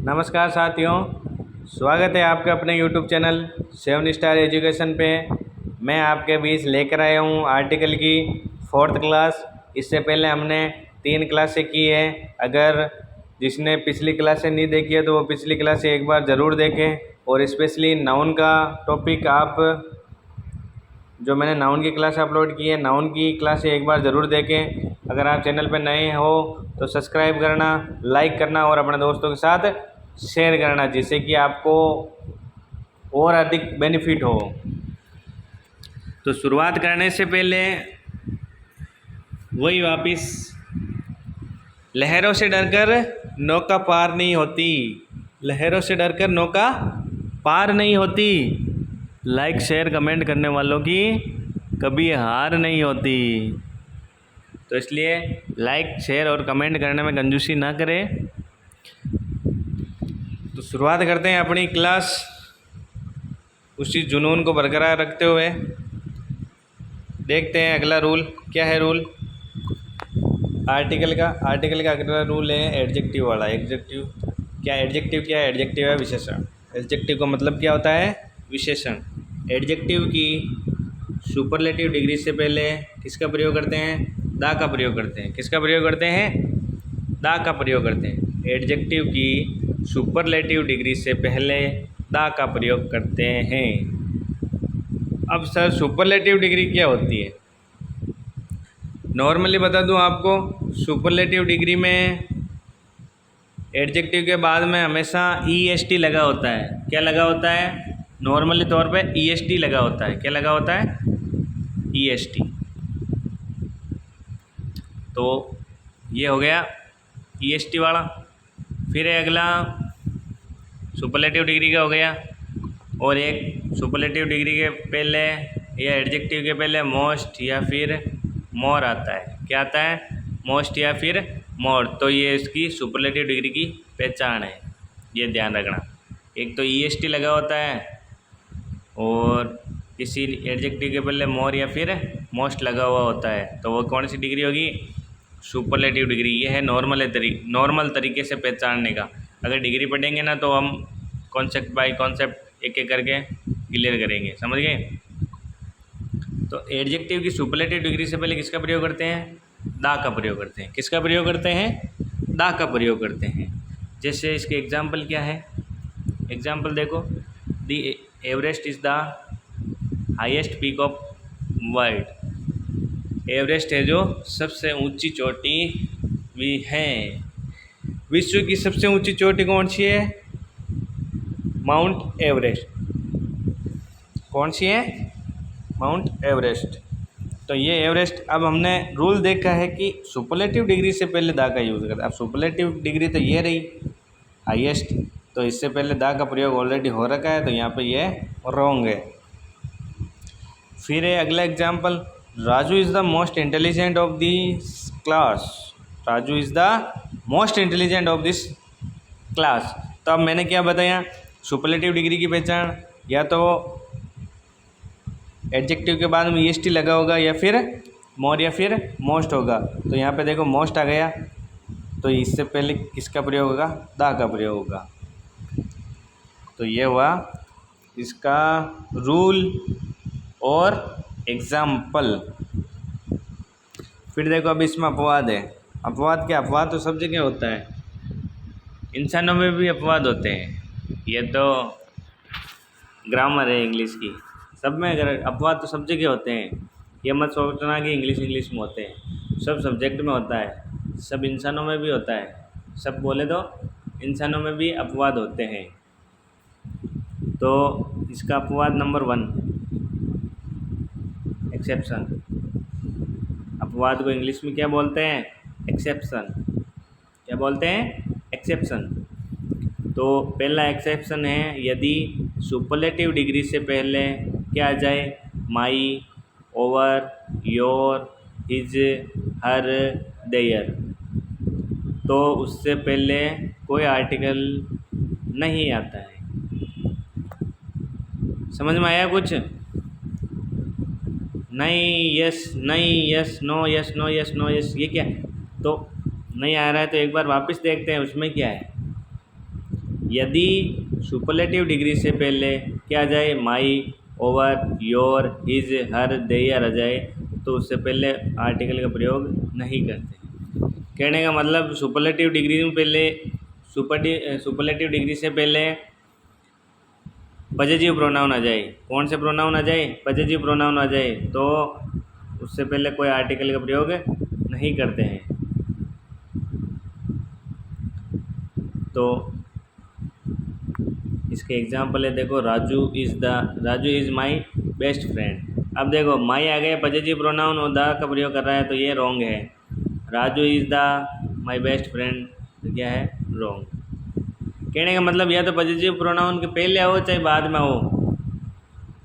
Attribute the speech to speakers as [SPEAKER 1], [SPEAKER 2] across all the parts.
[SPEAKER 1] नमस्कार साथियों, स्वागत है आपका अपने YouTube चैनल 7 स्टार एजुकेशन पे। मैं आपके बीच लेकर आया हूँ आर्टिकल की 4th क्लास। इससे पहले हमने 3 क्लासें की है। अगर जिसने पिछली क्लासें नहीं देखी है तो वो पिछली क्लासें एक बार ज़रूर देखें। और स्पेशली नाउन का टॉपिक आप जो मैंने नाउन की क्लास अपलोड की है, नाउन की क्लासें एक बार ज़रूर देखें। अगर आप चैनल पर नए हो तो सब्सक्राइब करना, लाइक करना और अपने दोस्तों के साथ शेयर करना, जिससे कि आपको और अधिक बेनिफिट हो। तो शुरुआत करने से पहले वही वापस, लहरों से डरकर नौका पार नहीं होती, लहरों से डरकर नौका पार नहीं होती। लाइक शेयर कमेंट करने वालों की कभी हार नहीं होती। तो इसलिए लाइक शेयर और कमेंट करने में कंजूसी ना करें। तो शुरुआत करते हैं अपनी क्लास उसी जुनून को बरकरार रखते हुए। देखते हैं अगला रूल क्या है। रूल आर्टिकल का अगला रूल है एडजेक्टिव वाला। एडजेक्टिव क्या है? एडजेक्टिव है विशेषण। एडजेक्टिव का मतलब क्या होता है? विशेषण। एडजेक्टिव की सुपरलेटिव डिग्री से पहले किसका प्रयोग करते हैं? दा का प्रयोग करते हैं। किसका प्रयोग करते हैं? दा का प्रयोग करते हैं। एडजेक्टिव की सुपरलेटिव डिग्री से पहले दा का प्रयोग करते हैं। अब सर सुपरलेटिव डिग्री क्या होती है? नॉर्मली बता दूं आपको, सुपरलेटिव डिग्री में एडजेक्टिव के बाद में हमेशा EST लगा होता है। क्या लगा होता है? नॉर्मली तौर पे EST लगा होता है। क्या लगा होता है? EST। तो ये हो गया EST वाला। फिर अगला सुपरलेटिव डिग्री का हो गया। और एक सुपरलेटिव डिग्री के पहले या एडजेक्टिव के पहले मोस्ट या फिर मोर आता है। क्या आता है? मोस्ट या फिर मोर। तो ये इसकी सुपरलेटिव डिग्री की पहचान है, ये ध्यान रखना। एक तो EST लगा होता है और किसी एडजेक्टिव के पहले मोर या फिर मोस्ट लगा हुआ होता है, तो वो कौन सी डिग्री होगी? Superlative degree. ये है नॉर्मल तरीके से पहचानने का। अगर डिग्री पढ़ेंगे ना तो हम कॉन्सेप्ट बाय कॉन्सेप्ट एक एक करके क्लियर करेंगे, समझ गए? तो एडजेक्टिव की सुपरलेटिव डिग्री से पहले किसका प्रयोग करते हैं? दा का प्रयोग करते हैं। किसका प्रयोग करते हैं? दा का प्रयोग करते हैं। जैसे इसके एग्जाम्पल क्या है? एग्जाम्पल देखो, the Everest is the highest peak of world. Everest है जो सबसे ऊंची चोटी भी है। विश्व की सबसे ऊंची चोटी कौन सी है? Mount Everest. कौन सी है? Mount Everest. तो ये एवरेस्ट। अब हमने रूल देखा है कि सुपरलेटिव डिग्री से पहले दा का यूज़ करते हैं। अब सुपरलेटिव डिग्री तो ये रही हाईएस्ट, तो इससे पहले दा का प्रयोग ऑलरेडी हो रखा है, तो यहाँ पे ये रॉन्ग है। फिर है अगला example, Raju is the most intelligent of this class. Raju is the most intelligent of this class. तो अब मैंने क्या बताया? सुपरलेटिव डिग्री की पहचान या तो एडजेक्टिव के बाद में EST लगा होगा या फिर मोर या फिर मोस्ट होगा। तो यहाँ पे देखो मोस्ट आ गया, तो इससे पहले किसका प्रयोग होगा? दा का प्रयोग होगा। तो ये हुआ इसका रूल और एग्जाम्पल। फिर देखो अब इसमें अपवाद है। अपवाद क्या? अपवाद तो सब जगह होता है, इंसानों में भी अपवाद होते हैं। ये तो ग्रामर है इंग्लिश की, सब में अगर अपवाद तो सब जगह होते हैं। ये मत सोचना कि इंग्लिश में होते हैं, सब सब्जेक्ट में होता है, सब इंसानों में भी होता है। सब बोले तो इंसानों में भी अपवाद होते हैं। तो इसका अपवाद नंबर 1 एक्सेप्शन। अपवाद को इंग्लिश में क्या बोलते हैं? एक्सेप्शन। क्या बोलते हैं? एक्सेप्शन। तो पहला एक्सेप्शन है यदि सुपरलेटिव डिग्री से पहले क्या आ जाए? My, our, your, his, her, their. तो उससे पहले कोई आर्टिकल नहीं आता है। समझ में आया कुछ? नहीं, यस, नहीं, yes, no, yes, no, yes, no, yes, ये क्या है? तो नहीं आ रहा है तो एक बार वापस देखते हैं उसमें क्या है। यदि सुपरलेटिव डिग्री से पहले क्या आ जाए, my, our, your, his, her, their आ जाए तो उससे पहले आर्टिकल का प्रयोग नहीं करते। कहने का मतलब सुपरलेटिव डिग्री में पहले सुपरलेटिव डिग्री से पहले पॉजिटिव प्रोनाउन आ जाए, कौन से प्रोनाउन आ जाए, पॉजिटिव प्रोनाउन आ जाए तो उससे पहले कोई आर्टिकल का प्रयोग नहीं करते हैं। तो इसके एग्जाम्पल है, देखो Raju is my best friend. अब देखो माई आ गया पॉजिटिव प्रोनाउन और द का प्रयोग कर रहा है तो ये रॉन्ग है। Raju is the my best friend तो क्या है, रॉन्ग। कहने का मतलब या तो पॉजिटिव प्रोनाउन के पहले हो चाहे बाद में हो।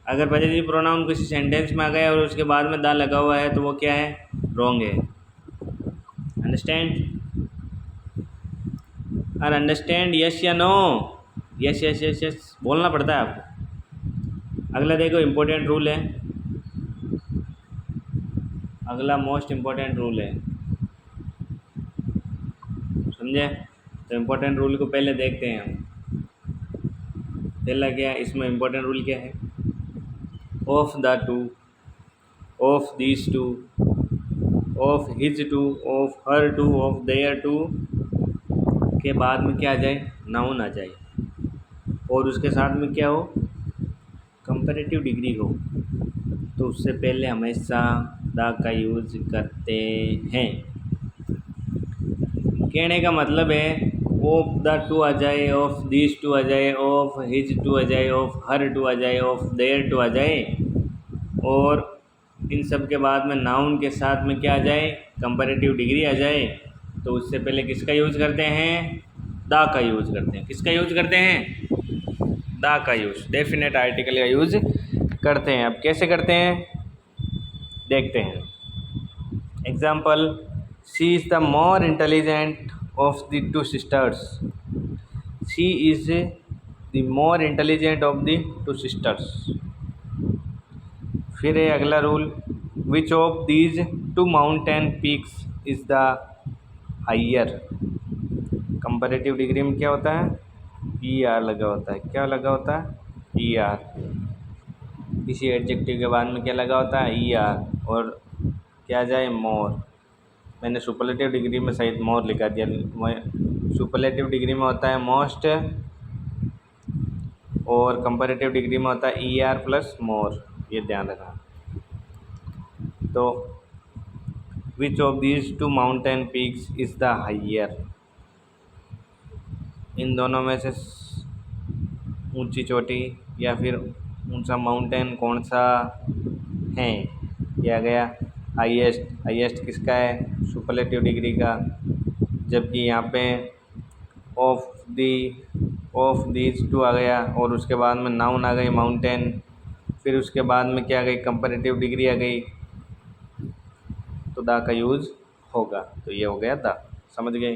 [SPEAKER 1] अगर पॉजिटिव प्रोनाउन किसी सेंटेंस में आ गया और उसके बाद में द लगा हुआ है तो वो क्या है, रॉन्ग है। अंडरस्टैंड? और अंडरस्टैंड यस या no? Yes yes yes yes बोलना पड़ता है आपको। अगला देखो इम्पोर्टेंट रूल है, अगला मोस्ट इम्पोर्टेंट रूल है, समझे? तो इम्पोर्टेंट रूल को पहले देखते हैं हम। पहला क्या है इसमें इम्पोर्टेंट रूल क्या है, of the two, of this two, of his two, of her two, of their two के बाद में क्या आ जाए, नाउन आ जाए और उसके साथ में क्या हो, कंपैरेटिव डिग्री हो तो उससे पहले हमेशा द का यूज़ करते हैं। कहने का मतलब है ऑफ द टू आ जाए, ऑफ दिस टू आ जाए, ऑफ हिज टू आ जाए, ऑफ हर टू आ जाए, ऑफ देयर टू आ जाए और इन सब के बाद में नाउन के साथ में क्या आ जाए, कंपैरेटिव डिग्री आ जाए तो उससे पहले किसका यूज़ करते हैं, द का यूज़ करते हैं। किसका यूज़ करते हैं, द का यूज़, डेफिनेट आर्टिकल का यूज़ करते हैं। अब कैसे करते हैं देखते हैं। Example, she is the more intelligent of the two sisters. She is the more intelligent of the two sisters. फिर है अगला rule, which of these two mountain peaks is the higher. Comparative degree में क्या होता है, E R लगा होता है। क्या लगा होता है, ई आर। किसी एडजेक्टिव के बाद में क्या लगा होता है, ई आर और क्या जाए, मोर। मैंने सुपरलेटिव डिग्री में सहित मोर लिखा दिया। सुपरलेटिव डिग्री में होता है मोस्ट और कंपैरेटिव डिग्री में होता है ई आर प्लस मोर, ये ध्यान रखना। तो which of these two mountain peaks is the higher, इन दोनों में से ऊंची चोटी या फिर ऊंचा माउंटेन कौन सा है, किया गया हाईएस्ट। हाईएस्ट किसका है, सुपरलेटिव डिग्री का। जबकि यहाँ पे ऑफ दीज टू आ गया और उसके बाद में नाउन आ गई माउंटेन, फिर उसके बाद में क्या आ गई, कंपैरेटिव डिग्री आ गई तो द का यूज़ होगा। तो ये हो गया द, समझ गए?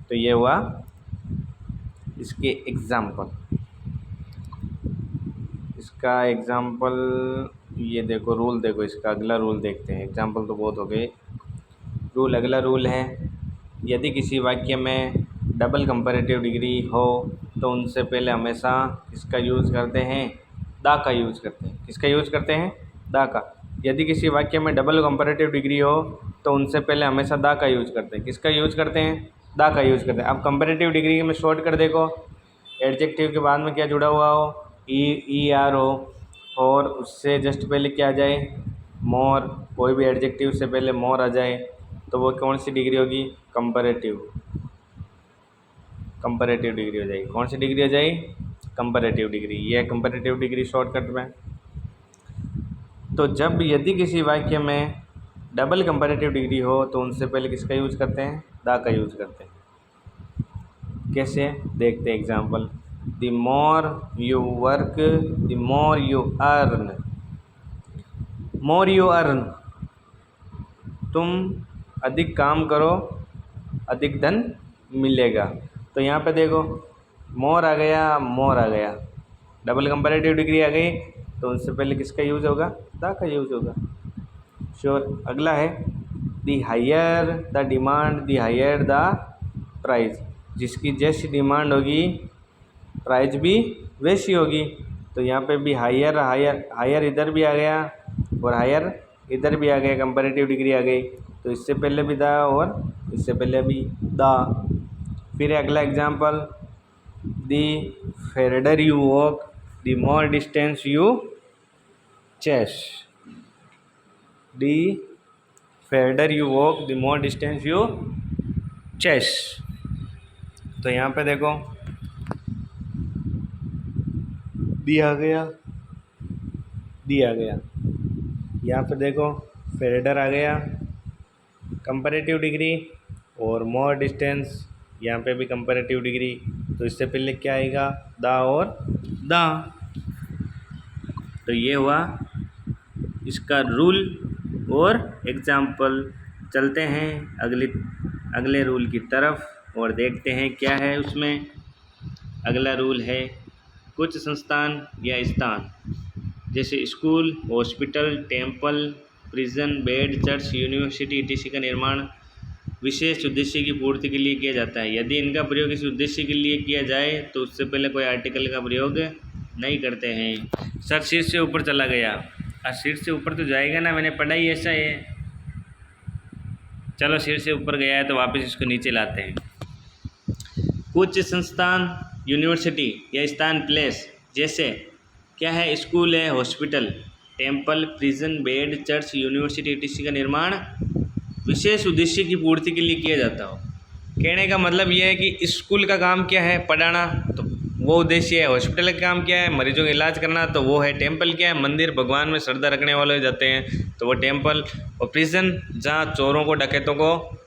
[SPEAKER 1] तो ये हुआ इसके एग्जाम्पल। इसका एग्जाम्पल ये देखो, रूल देखो इसका। अगला रूल देखते हैं, एग्जाम्पल तो बहुत हो गए। रूल, अगला रूल है, यदि किसी वाक्य में डबल कंपैरेटिव डिग्री हो तो उनसे पहले हमेशा किसका यूज़ करते हैं, द का यूज़ करते हैं। किसका यूज़ करते हैं, द का। यदि किसी वाक्य में डबल कंपैरेटिव डिग्री हो तो उनसे पहले हमेशा द का यूज़ करते हैं। किसका यूज़ करते हैं, द का यूज़ करते हैं। अब कंपैरेटिव डिग्री में शॉर्ट कर देखो, एडजेक्टिव के बाद में क्या जुड़ा हुआ हो, ई आर हो और उससे जस्ट पहले क्या आ जाए, मोर। कोई भी एडजेक्टिव से पहले मोर आ जाए तो वो कौन सी डिग्री होगी, कंपैरेटिव डिग्री हो जाएगी। कौन सी डिग्री हो जाएगी, कंपैरेटिव डिग्री। ये कंपैरेटिव डिग्री शॉर्टकट में। तो जब यदि किसी वाक्य में डबल कंपैरेटिव डिग्री हो तो उनसे पहले किसका यूज़ करते हैं, द का यूज़ करते हैं। कैसे देखते हैं example, the more you work the more you earn. More you earn, तुम अधिक काम करो अधिक धन मिलेगा। तो यहाँ पे देखो मोर आ गया, मोर आ गया, डबल कंपैरेटिव डिग्री आ गई तो उनसे पहले किसका यूज़ होगा, द का यूज़ होगा। श्योर। अगला है, the higher the demand the higher the price. जिसकी जैसी डिमांड होगी प्राइस भी वैसी होगी। तो यहाँ पे भी हायर हायर हायर इधर भी आ गया और हायर इधर भी आ गया, कंपैरेटिव डिग्री आ गई। तो इससे पहले भी दा और इससे पहले भी दा। फिर अगला example, the further you walk the more distance you chase. The further you walk the more distance you chase. तो यहाँ पे देखो दी आ गया, दी आ गया, यहाँ पे देखो फर्दर आ गया, कंपैरेटिव डिग्री, और मोर डिस्टेंस यहाँ पे भी कंपैरेटिव डिग्री। तो इससे पहले क्या आएगा, दा और दा। तो ये हुआ इसका रूल और एग्जाम्पल। चलते हैं अगले रूल की तरफ और देखते हैं क्या है उसमें। अगला रूल है, कुछ संस्थान या स्थान जैसे school, hospital, temple, prison, bed, church, university etc. का निर्माण विशेष उद्देश्य की पूर्ति के लिए किया जाता है। यदि इनका प्रयोग इस उद्देश्य के लिए किया जाए तो उससे पहले कोई आर्टिकल का प्रयोग नहीं करते हैं। सर शीर्ष से ऊपर चला गया, और शीर्ष से ऊपर तो जाएगा ना, मैंने पढ़ा ही ऐसा है। चलो शीर्ष से ऊपर गया है तो वापस इसको नीचे लाते हैं। कुछ संस्थान, यूनिवर्सिटी या स्थान प्लेस जैसे क्या है, स्कूल है, hospital, temple, prison, bed, church, university etc. का निर्माण विशेष उद्देश्य की पूर्ति के लिए किया जाता हो। कहने का मतलब यह है कि स्कूल का काम क्या है, पढ़ाना, तो वो उद्देश्य है। हॉस्पिटल का काम क्या है, मरीजों का इलाज करना, तो वो है। टेम्पल क्या है, मंदिर, भगवान में श्रद्धा रखने वाले जाते हैं, तो वो टेम्पल। और प्रिजन जहाँ चोरों को, डकैतों को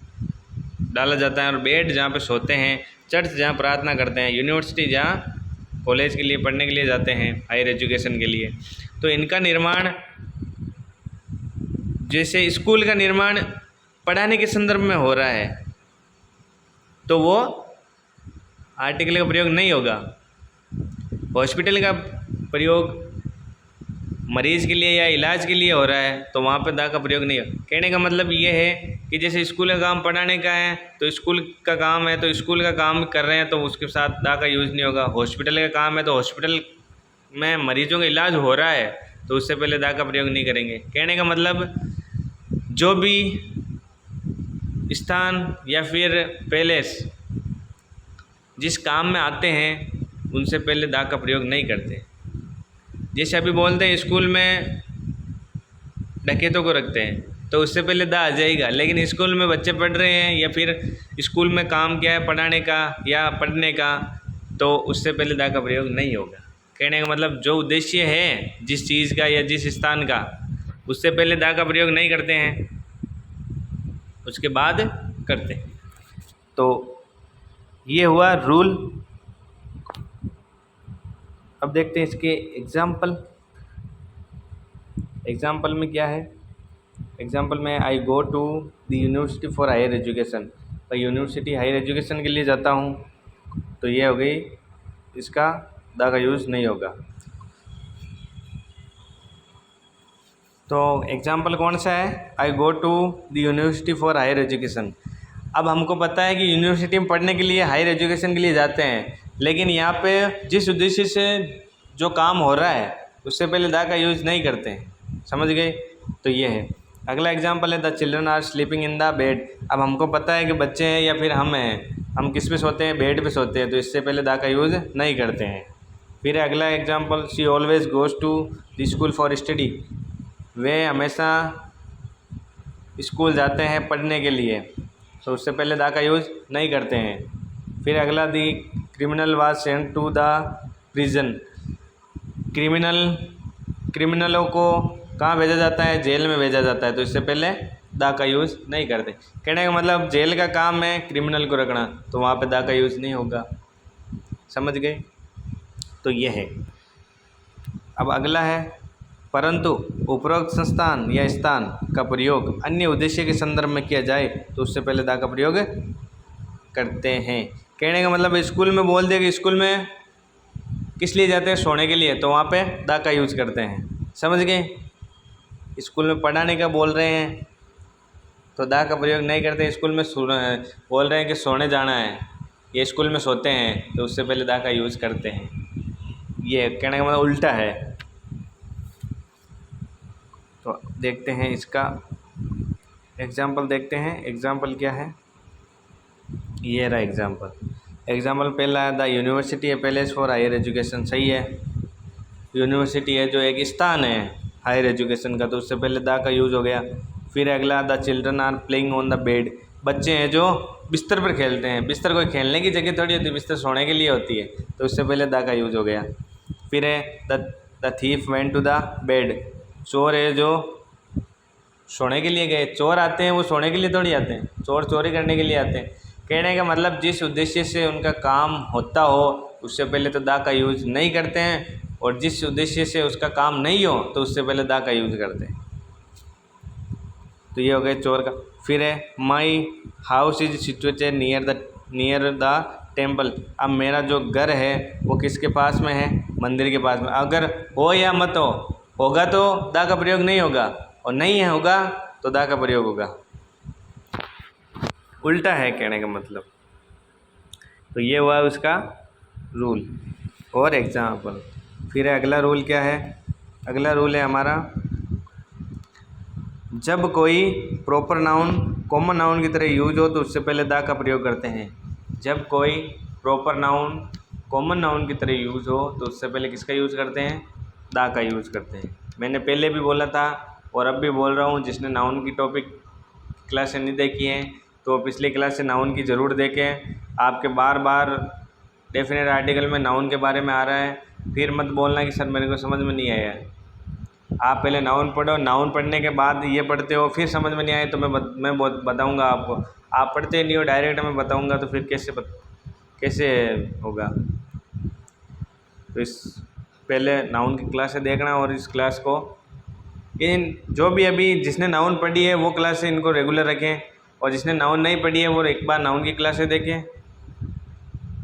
[SPEAKER 1] डाला जाता है, और बेड जहाँ पे सोते हैं, चर्च जहाँ प्रार्थना करते हैं, यूनिवर्सिटी जहाँ कॉलेज के लिए पढ़ने के लिए जाते हैं, हायर एजुकेशन के लिए। तो इनका निर्माण, जैसे स्कूल का निर्माण पढ़ाने के संदर्भ में हो रहा है तो वो आर्टिकल का प्रयोग नहीं होगा। हॉस्पिटल का प्रयोग मरीज़ के लिए या इलाज के लिए हो रहा है तो वहाँ पे दा का प्रयोग नहीं हो। कहने का मतलब ये है कि जैसे स्कूल का काम पढ़ाने का है तो स्कूल का काम है, तो स्कूल का काम कर रहे हैं तो उसके साथ दा का यूज़ नहीं होगा। हॉस्पिटल का काम है तो हॉस्पिटल में मरीजों का इलाज हो रहा है तो उससे पहले दा का प्रयोग नहीं करेंगे। कहने का मतलब जो भी स्थान या फिर पैलेस जिस काम में आते हैं उनसे पहले दा का प्रयोग नहीं करते। जैसे अभी बोलते हैं स्कूल में डकैतों को रखते हैं तो उससे पहले दा आ जाएगा, लेकिन स्कूल में बच्चे पढ़ रहे हैं या फिर स्कूल में काम क्या है, पढ़ाने का या पढ़ने का, तो उससे पहले दा का प्रयोग नहीं होगा। कहने का मतलब जो उद्देश्य है जिस चीज़ का या जिस स्थान का, उससे पहले दा का प्रयोग नहीं करते हैं, उसके बाद करते हैं। तो ये हुआ रूल। अब देखते हैं इसके एग्जाम्पल में क्या है। एग्जाम्पल में I go to the university for higher education, मैं यूनिवर्सिटी हायर एजुकेशन के लिए जाता हूँ, तो ये हो गई, इसका दा का यूज़ नहीं होगा। तो एग्जाम्पल कौन सा है, I go to the university for higher education. अब हमको पता है कि यूनिवर्सिटी में पढ़ने के लिए, हायर एजुकेशन के लिए जाते हैं, लेकिन यहाँ पे जिस उद्देश्य से जो काम हो रहा है उससे पहले दा का यूज़ नहीं करते हैं। समझ गए? तो ये है। अगला एग्जाम्पल है the children are sleeping in the bed. अब हमको पता है कि बच्चे हैं या फिर हम हैं, हम किस पे सोते हैं, बेड पे सोते हैं, तो इससे पहले दा का यूज़ नहीं करते हैं। फिर अगला example, she always goes to the school for study. वे हमेशा स्कूल जाते हैं पढ़ने के लिए, तो उससे पहले दा का यूज़ नहीं करते हैं। फिर अगला, the criminal was sent to the prison. क्रिमिनलों को कहाँ भेजा जाता है, जेल में भेजा जाता है, तो इससे पहले दा का यूज़ नहीं करते। कहने का मतलब जेल का काम है क्रिमिनल को रखना, तो वहाँ पे दा का यूज़ नहीं होगा। समझ गए? तो ये है। अब अगला है, परंतु उपरोक्त संस्थान या स्थान का प्रयोग अन्य उद्देश्य के संदर्भ में किया जाए तो उससे पहले दा का प्रयोग करते हैं। कहने का मतलब स्कूल में बोल दिया कि स्कूल में किस लिए जाते हैं, सोने के लिए, तो वहाँ पे दा का यूज़ करते हैं। समझ गए? स्कूल में पढ़ाने का बोल रहे हैं तो दा का प्रयोग नहीं करते। स्कूल में बोल रहे हैं कि सोने जाना है ये स्कूल में सोते हैं तो उससे पहले दा का यूज़ करते हैं। ये कहने का मतलब उल्टा है। तो देखते हैं इसका एग्ज़ाम्पल, देखते हैं एग्ज़ाम्पल क्या है। ये रहा एग्ज़ाम्पल पहला है द यूनिवर्सिटी है पैलेस फॉर हायर एजुकेशन, सही है। यूनिवर्सिटी है जो एक स्थान है हायर एजुकेशन का, तो उससे पहले द का यूज़ हो गया। फिर अगला the children are playing on the bed, बच्चे हैं जो बिस्तर पर खेलते हैं। बिस्तर कोई खेलने की जगह थोड़ी होती है, बिस्तर सोने के लिए होती है, तो उससे पहले द का यूज़ हो गया। फिर है the thief went to the bed, चोर है जो सोने के लिए गए। चोर आते हैं वो सोने के लिए थोड़ी आते हैं, चोर चोरी करने के लिए आते हैं। कहने का मतलब जिस उद्देश्य से उनका काम होता हो उससे पहले तो दा का यूज़ नहीं करते हैं, और जिस उद्देश्य से उसका काम नहीं हो तो उससे पहले दा का यूज़ करते हैं। तो ये हो गया चोर का। फिर है my house is situated near the temple, अब मेरा जो घर है वो किसके पास में है, मंदिर के पास में। अगर हो या मत हो, होगा तो दा का प्रयोग नहीं होगा, और नहीं है होगा तो दा का प्रयोग होगा। उल्टा है कहने का मतलब। तो ये हुआ उसका रूल और एग्जाम्पल। फिर अगला रूल क्या है, अगला रूल है हमारा जब कोई प्रॉपर नाउन कॉमन नाउन की तरह यूज हो तो उससे पहले दा का प्रयोग करते हैं। जब कोई प्रॉपर नाउन कॉमन नाउन की तरह यूज़ हो तो उससे पहले किसका यूज़ करते हैं, दा का यूज़ करते हैं। मैंने पहले भी बोला था और अब भी बोल रहा हूँ, जिसने नाउन की टॉपिक क्लासें नहीं देखी हैं तो पिछली क्लास से नाउन की ज़रूर देखें। आपके बार बार डेफिनेट आर्टिकल में नाउन के बारे में आ रहा है, फिर मत बोलना कि सर मेरे को समझ में नहीं आया। आप पहले नाउन पढ़ो, नाउन पढ़ने के बाद ये पढ़ते हो, फिर समझ में नहीं आए तो मैं बताऊंगा आपको। आप पढ़ते नहीं हो, डायरेक्ट मैं बताऊंगा तो फिर कैसे होगा। तो इस पहले नाउन की क्लासें देखना, और इस क्लास को इन जो भी अभी जिसने नाउन पढ़ी है वो क्लासें इनको रेगुलर रखें, और जिसने नाउन नहीं पढ़ी है वो एक बार नाउन की क्लासें देखें,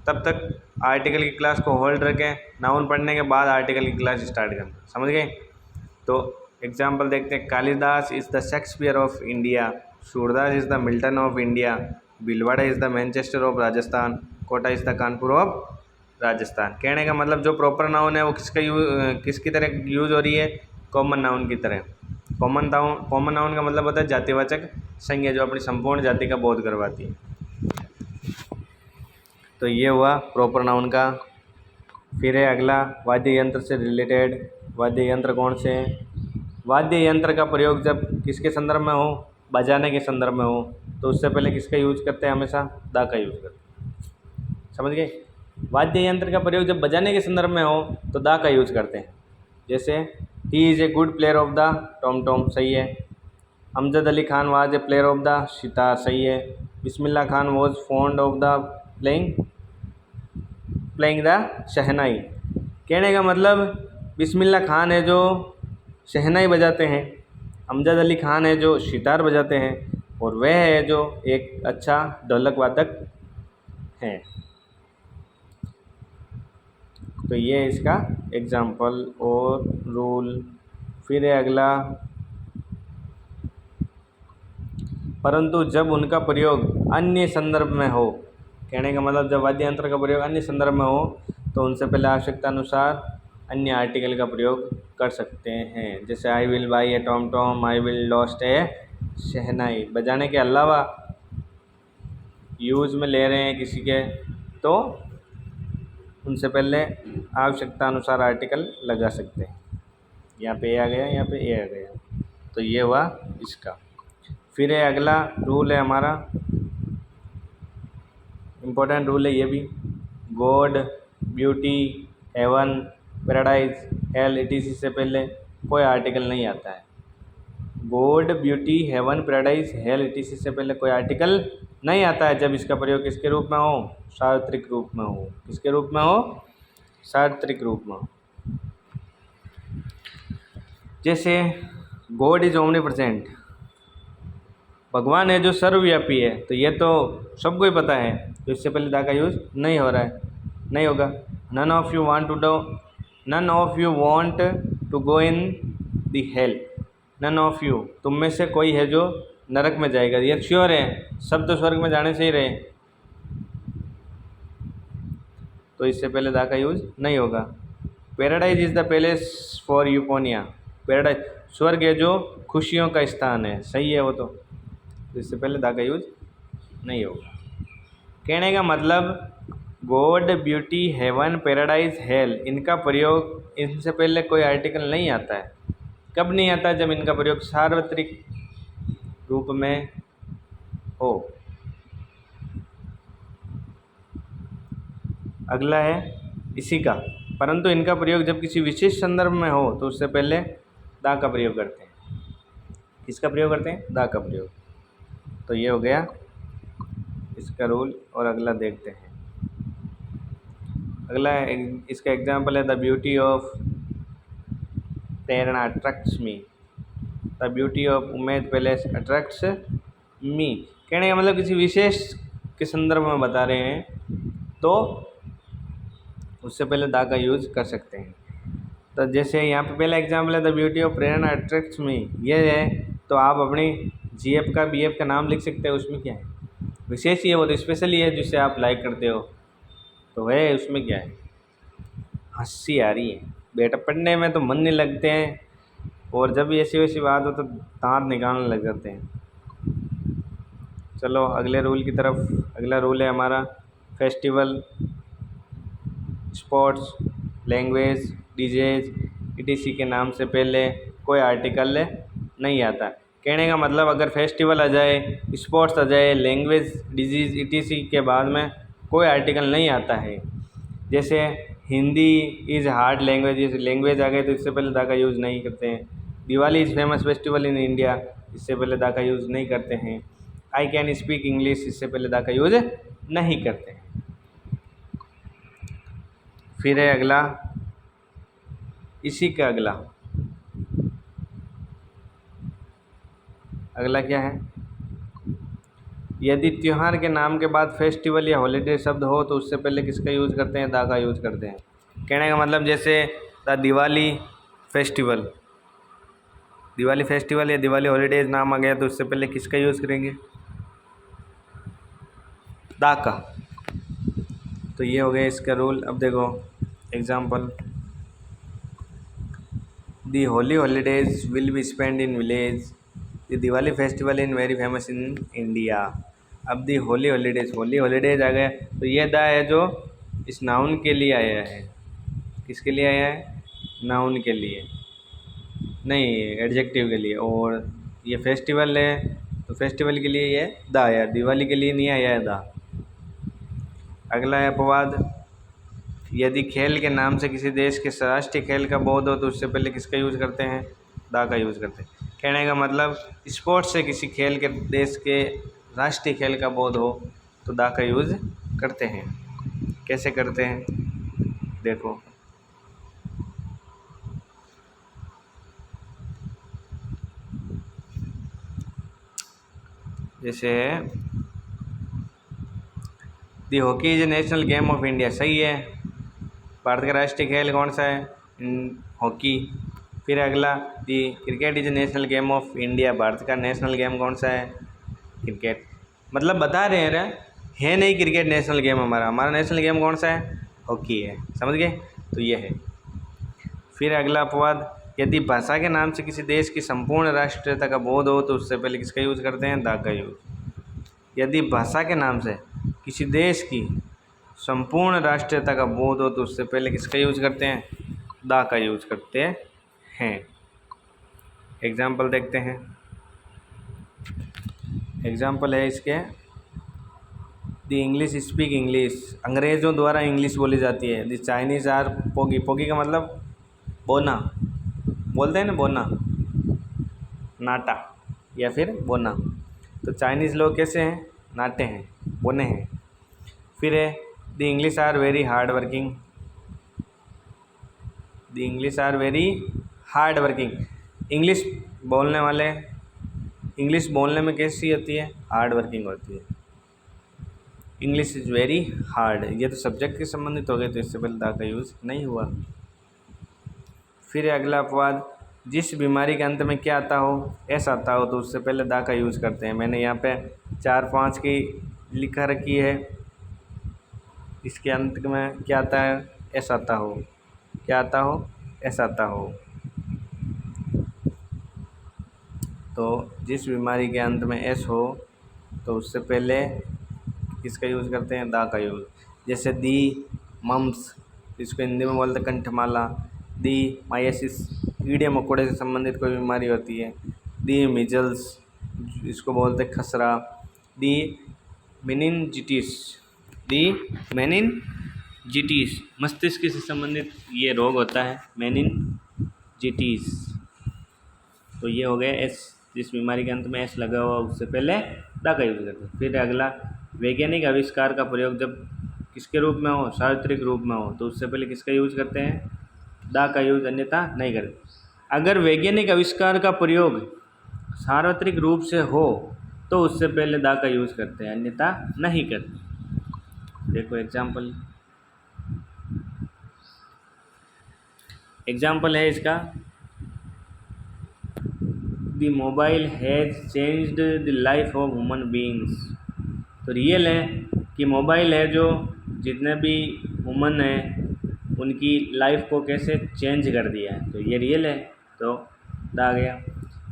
[SPEAKER 1] तब तक आर्टिकल की क्लास को होल्ड रखें। नाउन पढ़ने के बाद आर्टिकल की क्लास स्टार्ट करें, समझ गए। तो एग्जाम्पल देखते हैं। Kalidas is the Shakespeare of India, Surdas is the Milton of India, Bhilwara is the Manchester of Rajasthan, Kota is the Kanpur of Rajasthan. कहने का मतलब जो प्रॉपर नाउन है वो किसकी तरह यूज़ हो रही है, कॉमन नाउन की तरह। कॉमन नाउन का मतलब होता है जातिवाचक संज्ञा जो अपनी संपूर्ण जाति का बोध करवाती है। तो ये हुआ प्रॉपर नाउन का। फिर है अगला वाद्य यंत्र से रिलेटेड। वाद्य यंत्र कौन से हैं, वाद्य यंत्र का प्रयोग जब किसके संदर्भ में हो, बजाने के संदर्भ में हो, तो उससे पहले किसका यूज करते हैं, हमेशा दा का यूज करते हैं, समझ गए। वाद्य यंत्र का प्रयोग जब बजाने के संदर्भ में हो तो दा का यूज करते हैं। जैसे he is a good player of the tom tom, सही है। Amjad Ali Khan was a player of the sitar, सही है। Bismillah Khan was fond of the playing the shehnai. कहने का मतलब बिस्मिल्लाह खान है जो शहनाई बजाते हैं, अमजद अली खान है जो सितार बजाते हैं, और वह है जो एक अच्छा ढोलक वादक है। तो ये इसका एग्जाम्पल और रूल। फिर है अगला, परंतु जब उनका प्रयोग अन्य संदर्भ में हो। कहने का मतलब जब वाद्य यंत्र का प्रयोग अन्य संदर्भ में हो तो उनसे पहले आवश्यकता अनुसार अन्य आर्टिकल का प्रयोग कर सकते हैं। जैसे I will buy a tom tom, I will lost a shehnai. बजाने के अलावा यूज़ में ले रहे हैं किसी के, तो उनसे पहले आवश्यकता अनुसार आर्टिकल लगा सकते हैं। यहाँ पे ए आ गया, यहाँ पे ए आ गया, तो ये हुआ इसका। फिर है अगला रूल है हमारा, इम्पोर्टेंट रूल है ये भी। God, beauty, heaven, paradise, hell, etc से पहले कोई आर्टिकल नहीं आता है। God, beauty, heaven, paradise, hell, etc से पहले कोई आर्टिकल नहीं आता है जब इसका प्रयोग किसके रूप में हो, सार्वत्रिक रूप में हो। किसके रूप में हो, सार्वत्रिक रूप में हो। जैसे गॉड इज ओमनी प्रेजेंट, भगवान है जो सर्वव्यापी है, तो ये तो सबको ही पता है, तो इससे पहले दा का यूज़ नहीं हो रहा है, नहीं होगा। None of you want to go in the hell, none of you, तुम में से कोई है जो नरक में जाएगा। ये श्योर है, सब तो स्वर्ग में जाने से ही रहे। तो इससे पहले दा का यूज नहीं होगा। Paradise is the palace for यूपोनिया, पैराडाइज स्वर्ग है जो खुशियों का स्थान है, सही है वो तो इससे पहले दा का यूज नहीं होगा। कहने का मतलब God, beauty, heaven, paradise, hell, इनका प्रयोग इनसे पहले कोई आर्टिकल नहीं आता है। कब नहीं आता? जब इनका प्रयोग सार्वत्रिक रूप में हो। अगला है इसी का, परंतु इनका प्रयोग जब किसी विशेष संदर्भ में हो तो उससे पहले दा का प्रयोग करते हैं। किसका प्रयोग करते हैं? दा का प्रयोग। तो ये हो गया इसका रूल। और अगला देखते हैं। अगला इसका एग्जाम्पल है the beauty of Prerna attracts me, the beauty of Umaid palace attracts me. कहने का मतलब किसी विशेष के संदर्भ में बता रहे हैं तो उससे पहले दा का यूज कर सकते हैं। तो जैसे यहाँ पे पहला एग्जाम्पल है the beauty of Prerna attracts me, ये है तो आप अपनी जीएफ का बीएफ का नाम लिख सकते हो। उसमें क्या है? विशेष ही है वो तो, स्पेशल ही है जिससे आप लाइक करते हो तो है, उसमें क्या है? हंसी आ रही है बेटा, पढ़ने में तो मन नहीं लगते हैं और जब भी ऐसी वैसी बात हो तो दांत निकालने लग जाते हैं। चलो अगले रूल की तरफ। अगला रूल है हमारा festival, sports, language, disease, etc के नाम से पहले कोई आर्टिकल नहीं आता। कहने का मतलब अगर फेस्टिवल आ जाए, स्पोर्ट्स आ जाए, लैंग्वेज, डिजीज, ईटीसी के बाद में कोई आर्टिकल नहीं आता है। जैसे Hindi is hard language, language आ गए तो इससे पहले दा का यूज़ नहीं करते हैं। Diwali is famous festival in India, इससे पहले दा का यूज़ नहीं करते हैं। आई कैन स्पीक इंग्लिश, इससे पहले दा का यूज़ नहीं करते हैं। फिर है अगला इसी का अगला क्या है? यदि त्यौहार के नाम के बाद फेस्टिवल या हॉलीडे शब्द हो तो उससे पहले किसका यूज़ करते हैं? दा का यूज़ करते हैं। कहने का मतलब जैसे the Diwali festival, Diwali festival या दिवाली हॉलीडेज नाम आ गया तो उससे पहले किसका यूज़ करेंगे? दा का। तो ये हो गया इसका रूल। अब देखो example, the Holi holidays will be spend in village, the Diwali festival in very famous in India. अब दी होली हॉलीडेज, होली हॉलीडेज आ गया तो ये दा है जो इस नाउन के लिए आया है। किसके लिए आया है? नाउन के लिए, नहीं एडजेक्टिव के लिए। और ये फेस्टिवल है तो फेस्टिवल के लिए ये दा आया, दिवाली के लिए नहीं आया है दा। अगला है अपवाद, यदि खेल के नाम से किसी देश के राष्ट्रीय खेल का बोध हो तो उससे पहले किसका यूज़ करते हैं? दा का यूज़ करते हैं। कहने का मतलब स्पोर्ट्स से किसी खेल के देश के राष्ट्रीय खेल का बोध हो तो दा का यूज़ करते हैं। कैसे करते हैं देखो, जैसे the hockey is a national game of India, सही है। भारत का राष्ट्रीय खेल कौन सा है? हॉकी। फिर अगला the cricket is a national game of India, Bharat का नेशनल गेम कौन सा है? क्रिकेट। मतलब बता रहे हैं है नहीं क्रिकेट नेशनल गेम हमारा नेशनल गेम कौन सा है? हॉकी है। समझ गए? तो ये है। फिर अगला अपवाद, यदि भाषा के नाम से किसी देश की संपूर्ण राष्ट्रीयता का बोध हो तो उससे पहले किसका यूज़ करते हैं? दा का यूज़। यदि भाषा के नाम से किसी देश की संपूर्ण राष्ट्रीयता का बोध हो तो उससे पहले किसका यूज़ करते हैं? दा का यूज़ करते हैं। एग्जाम्पल देखते हैं। एग्जाम्पल है इसके, द इंग्लिश स्पीक इंग्लिश, अंग्रेज़ों द्वारा इंग्लिश बोली जाती है। द चाइनीज़ आर पोगी, पोगी का मतलब बोना, बोलते हैं ना बोना, नाटा या फिर बोना। तो चाइनीज़ लोग कैसे हैं? नाटे हैं, बोने हैं। फिर है the English are very hard working, the English are very hard working, English बोलने वाले, इंग्लिश बोलने में कैसी होती है? हार्ड वर्किंग होती है। इंग्लिश इज़ वेरी हार्ड, ये तो सब्जेक्ट के संबंधित हो गए तो इससे पहले दा का यूज़ नहीं हुआ। फिर अगला अपवाद, जिस बीमारी के अंत में क्या आता हो? एस आता हो तो उससे पहले दा का यूज़ करते हैं। मैंने यहाँ पे 4-5 की लिखा रखी है। इसके अंत में क्या आता है, एस आता हो, क्या आता हो, एस आता हो। तो जिस बीमारी के अंत में एस हो तो उससे पहले किसका यूज़ करते हैं, दा का यूज़। जैसे दी मम्स, इसको हिंदी में बोलते कंठमाला। दी माइसिस, कीड़े मकोड़े से संबंधित कोई बीमारी होती है। दी मिजल्स, इसको बोलते खसरा। दी मेनिनजिटिस, दी मेनिनजिटिस, मस्तिष्क से संबंधित ये रोग होता है, मेनिनजिटिस। तो ये हो गया एस, जिस बीमारी के अंत में एस लगा हुआ उससे पहले दा का यूज़ करते हैं। फिर अगला, वैज्ञानिक आविष्कार का प्रयोग जब किसके रूप में हो, सार्वत्रिक रूप में हो, तो उससे पहले किसका यूज़ करते हैं, दा का यूज़, अन्यथा नहीं करते। अगर वैज्ञानिक आविष्कार का प्रयोग सार्वत्रिक रूप से हो तो उससे पहले दा का यूज़ करते हैं, अन्यथा नहीं करते। देखो एग्जाम्पल है इसका, the mobile has changed the life of human beings. तो रियल है कि मोबाइल है जो जितने भी ह्यूमन हैं उनकी लाइफ को कैसे चेंज कर दिया है, तो ये रियल है, तो दा गया।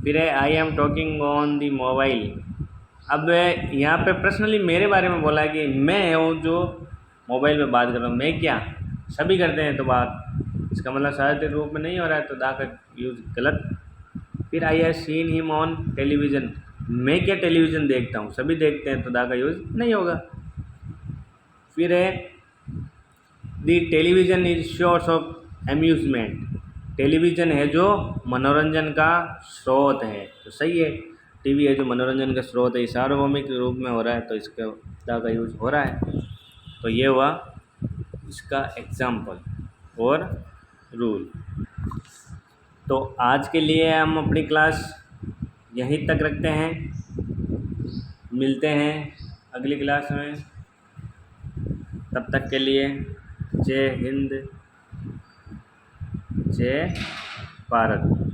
[SPEAKER 1] फिर है I am talking on the mobile. अब यहाँ पे पर्सनली मेरे बारे में बोला है कि मैं हूँ जो मोबाइल पे बात कर रहा हूँ, मैं क्या, सभी करते हैं तो बात, इसका मतलब सार्वत्रिक रूप में नहीं हो रहा है, तो दा का यूज़ गलत। फिर I have seen him on television, मैं क्या टेलीविज़न देखता हूँ, सभी देखते हैं, तो दा का यूज़ नहीं होगा। फिर है the television is source of amusement, television है जो मनोरंजन का स्रोत है, तो सही है, टीवी है जो मनोरंजन का स्रोत है, ये सार्वभौमिक रूप में हो रहा है, तो इसका दा का यूज़ हो रहा है। तो ये हुआ इसका एग्जाम्पल और रूल। तो आज के लिए हम अपनी क्लास यहीं तक रखते हैं, मिलते हैं अगली क्लास में, तब तक के लिए जय हिंद, जय भारत।